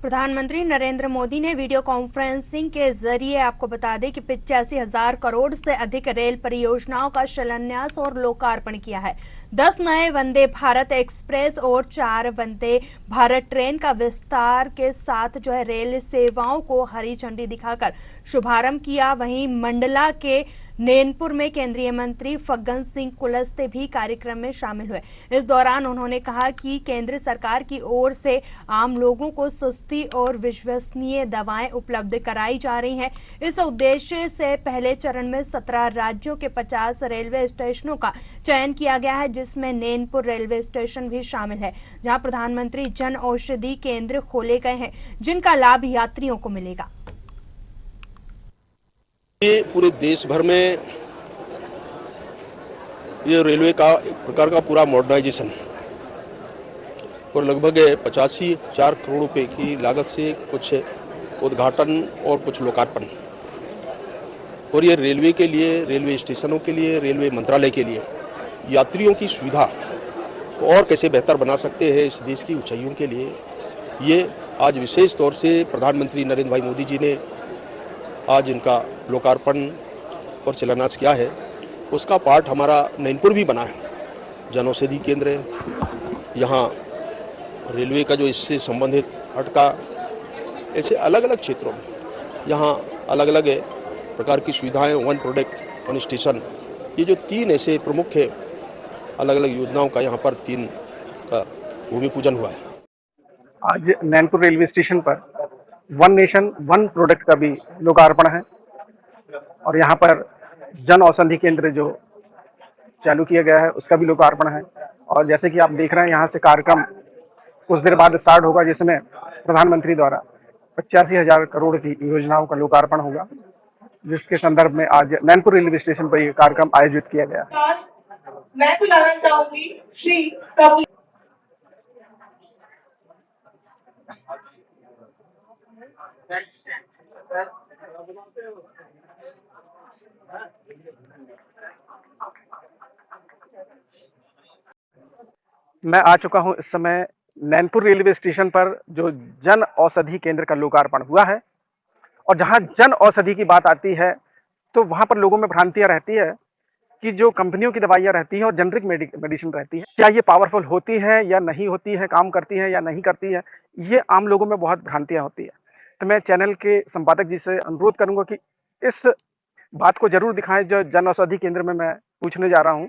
प्रधानमंत्री नरेंद्र मोदी ने video conferencing के जरिए आपको बता दें कि 85,000 करोड़ से अधिक रेल परियोजनाओं का शिलान्यास और लोकार्पण किया है। 10 नए वंदे भारत एक्सप्रेस और 4 वंदे भारत ट्रेन का विस्तार के साथ रेल सेवाओं को हरी झंडी दिखाकर शुभारंभ किया। वहीं मंडला के नैनपुर में केंद्रीय मंत्री फग्गन सिंह कुलस्ते भी कार्यक्रम में शामिल हुए। इस दौरान उन्होंने कहा कि केंद्र सरकार की ओर से आम लोगों को सस्ती और विश्वसनीय दवाएं उपलब्ध कराई जा रही हैं। इस उद्देश्य से पहले चरण में 17 राज्यों के 50 रेलवे स्टेशनों का चयन किया गया है, जिसमें नैनपुर रेलवे स्टेशन भी शामिल है, जहां प्रधानमंत्री जन औषधि केंद्र खोले गए हैं, जिनका लाभ यात्रियों को मिलेगा। ये पूरे देश भर में ये रेलवे का एक प्रकार का पूरा मॉडर्नाइजेशन और लगभग 85,000 करोड़ रुपए की लागत से कुछ उद्घाटन और कुछ लोकार्पण, और ये रेलवे के लिए, रेलवे स्टेशनों के लिए, रेलवे मंत्रालय के लिए यात्रियों की सुविधा को और कैसे बेहतर बना सकते हैं इस देश की ऊंचाइयों के लिए, ये आज विशेष तौर से प्रधानमंत्री नरेंद्र भाई मोदी जी ने आज इनका लोकार्पण और शिलान्यास किया है। उसका पार्ट हमारा नैनपुर भी बना है, जन औषधि केंद्र है। यहाँ रेलवे का जो इससे संबंधित हटका, ऐसे अलग अलग क्षेत्रों में यहाँ अलग अलग प्रकार की सुविधाएं, वन प्रोडक्ट वन स्टेशन, ये जो 3 ऐसे प्रमुख है अलग अलग योजनाओं का यहाँ पर 3 का भूमि पूजन हुआ है। आज नैनपुर रेलवे स्टेशन पर वन नेशन वन प्रोडक्ट का भी लोकार्पण है और यहाँ पर जन औषधि केंद्र जो चालू किया गया है उसका भी लोकार्पण है। और जैसे कि आप देख रहे हैं, यहाँ से कार्यक्रम कुछ देर बाद स्टार्ट होगा, जिसमें प्रधानमंत्री द्वारा 85,000 करोड़ की योजनाओं का लोकार्पण होगा, जिसके संदर्भ में आज नैनपुर रेलवे स्टेशन पर यह कार्यक्रम आयोजित किया गया है। मैं बुलाना चाहूंगी श्री कपिल। मैं आ चुका हूं इस समय नैनपुर रेलवे स्टेशन पर, जो जन औषधि केंद्र का लोकार्पण हुआ है। और जहां जन औषधि की बात आती है तो वहां पर लोगों में भ्रांतियां रहती है कि जो कंपनियों की दवाइयां रहती हैं और जेनरिक मेडिसिन रहती है, क्या ये पावरफुल होती है या नहीं होती है, काम करती है या नहीं करती है, ये आम लोगों में बहुत भ्रांतियां होती है। तो मैं चैनल के संपादक जी से अनुरोध करूंगा कि इस बात को जरूर दिखाएं जो जन औषधि केंद्र में मैं पूछने जा रहा हूं,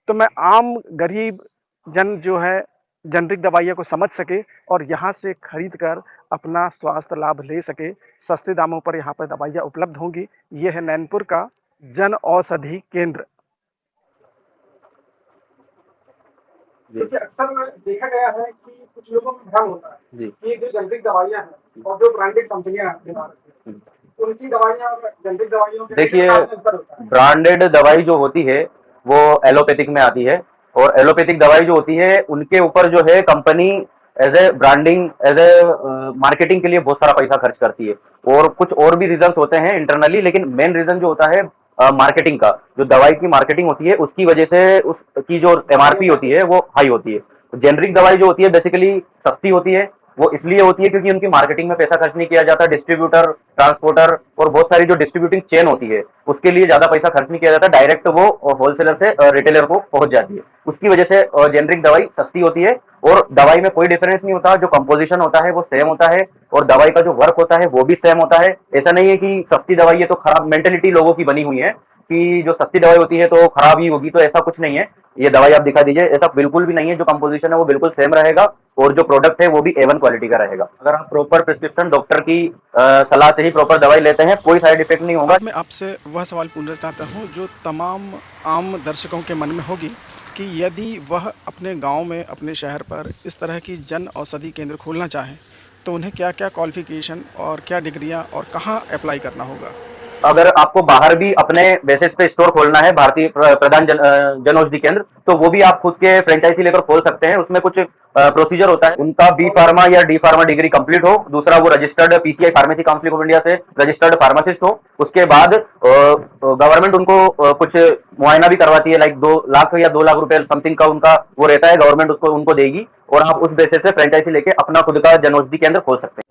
तो मैं आम गरीब जन जो है जेनरिक दवाइयों को समझ सके और यहाँ से खरीद कर अपना स्वास्थ्य लाभ ले सके। सस्ते दामों पर यहाँ पर दवाइयाँ उपलब्ध होंगी। ये है नैनपुर का जन औषधि केंद्र। देखिए, अक्सर देखा गया है कि कुछ लोगों में भ्रम होता है कि जो जेनरिक दवाइयाँ हैं और जो ब्रांडेड कंपनियां हैं, उनकी दवाइयाँ और जेनरिक दवाइयों के, देखिए, ब्रांडेड दवाई जो होती है वो एलोपैथिक में आती है, और एलोपैथिक दवाई जो होती है उनके ऊपर जो है company as a branding, as a marketing के लिए बहुत सारा पैसा खर्च करती है। और कुछ और भी रीजंस होते हैं इंटरनली, लेकिन मेन रीजन जो होता है मार्केटिंग का, जो दवाई की मार्केटिंग होती है उसकी वजह से उसकी जो एमआरपी होती है वो हाई होती है। जेनरिक दवाई जो होती है बेसिकली सस्ती होती है, वो इसलिए होती है क्योंकि उनकी मार्केटिंग में पैसा खर्च नहीं किया जाता। डिस्ट्रीब्यूटर, ट्रांसपोर्टर और बहुत सारी जो डिस्ट्रीब्यूटिंग चेन होती है उसके लिए ज्यादा पैसा खर्च नहीं किया जाता, डायरेक्ट वो होलसेलर से रिटेलर को पहुंच जाती है। उसकी वजह से जेनरिक दवाई सस्ती होती है और दवाई में कोई डिफरेंस नहीं होता। जो कंपोजिशन होता है वो सेम होता है और दवाई का जो वर्क होता है वो भी सेम होता है। ऐसा नहीं है कि सस्ती दवाई है तो खराब, मेंटेलिटी लोगों की बनी हुई है कि जो सस्ती दवाई होती है तो खराब ही होगी, तो ऐसा कुछ नहीं है। ये दवाई आप दिखा दीजिए, ऐसा बिल्कुल भी नहीं है। जो कंपोजिशन है वो बिल्कुल सेम रहेगा और जो प्रोडक्ट है वो भी A1 क्वालिटी का रहेगा। अगर आप प्रॉपर प्रिस्क्रिप्शन डॉक्टर की सलाह से ही प्रॉपर दवाई लेते हैं, कोई साइड इफेक्ट नहीं होगा। मैं आपसे वह सवाल पूछना चाहता हूँ जो तमाम आम दर्शकों के मन में होगी कि यदि वह अपने गांव में, अपने शहर पर इस तरह की जन औषधि केंद्र खोलना चाहें तो उन्हें क्या क्या क्वालिफिकेशन और क्या डिग्रियां और कहाँ अप्लाई करना होगा? अगर आपको बाहर भी अपने बेसिस पे स्टोर खोलना है, भारतीय प्रधान जन औषधि केंद्र, तो वो भी आप खुद के फ्रेंचाइजी लेकर खोल सकते हैं। उसमें कुछ प्रोसीजर होता है। उनका बी फार्मा या डी फार्मा डिग्री कंप्लीट हो, दूसरा वो registered PCI pharmacy council of India से रजिस्टर्ड फार्मासिस्ट हो। उसके बाद गवर्नमेंट उनको कुछ मुआयना भी करवाती है, लाइक 2 लाख या 2 लाख रुपए समथिंग का उनका वो रहता है, गवर्नमेंट उसको उनको देगी और आप उस बेसिस से फ्रेंचाइजी लेके अपना खुद का जन औषधि केंद्र खोल सकते हैं।